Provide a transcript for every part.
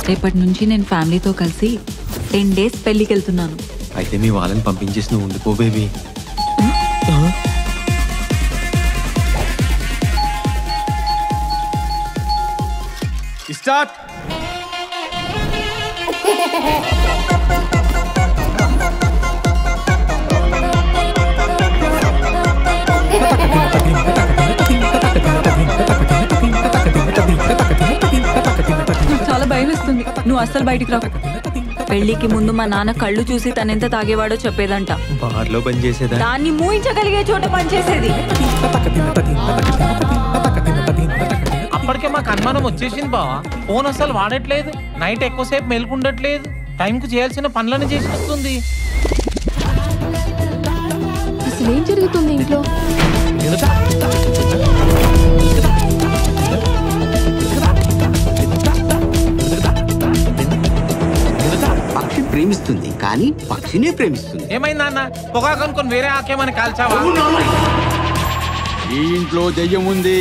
రేపటి నుంచి నేను ఫ్యామిలీతో కలిసి 10 days పెళ్లికి వెళ్తున్నాను. అయితే మీ వాళ్ళని పంపించేసి నువ్వు ఉండిపో బేబీ. స్టార్ట్. చాలా భయం వేస్తుంది. నువ్వు అస్సలు బయటికి రాకు. పెళ్లికి ముందు మా నాన్న కళ్ళు చూసి తనెంత తాగేవాడో చెప్పేదంట. బార్లో పని చేసేదా? దాన్ని మూయించగలిగే చోట పనిచేసేది. అప్పటికే మాకు అనుమానం వచ్చేసింది బావా. ఫోన్ అసలు వాడట్లేదు, నైట్ ఎక్కువసేపు మెలుకుండట్లేదు, టైంకు చేయాల్సిన పనులను చేసి వస్తుంది. అసలు ఏం జరుగుతుంది ఇంట్లో? పక్షి ప్రేమిస్తుంది కానీ పక్షినే ప్రేమిస్తుంది. ఏమైంది నాన్న? పొగాకు అనుకుని వేరే ఆకేమని కాల్చావా? ఈ ఇంట్లో దెయ్యం ఉంది.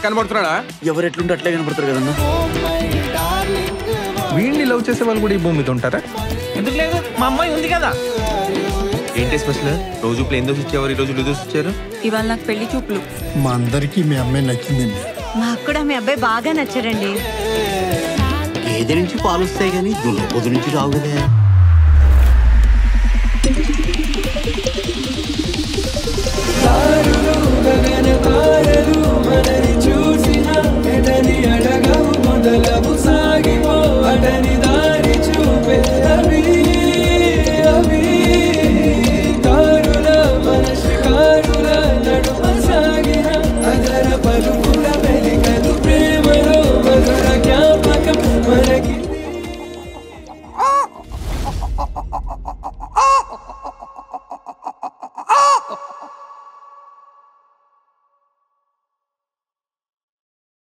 కనబడుతున్నాడా? ఎవరు ఎట్లుంటే అట్లే కనబడతారు కదన్నా. వీడిని లవ్ చేసే వాళ్ళు కూడా ఈ భూమి మీద ఉంటారా? ఎందుకు లేదు, మా అమ్మాయి ఉంది కదా. ఏంటి స్పెషల్? రోజు ప్లేన్ దోశ ఇచ్చేవారు, ఈ రోజు ఉల్లి దోశ ఇచ్చారు. ఇవాళ నాకు పెళ్లి చూపులు. మా అందరికి మీ అమ్మాయి నచ్చిందండి. మాకు కూడా మీ అబ్బాయి బాగా నచ్చారండి. గేదె నుంచి పాలు వస్తాయి కానీ దున్నపోతు నుంచి రావు కదా. తారులు గగన తారలు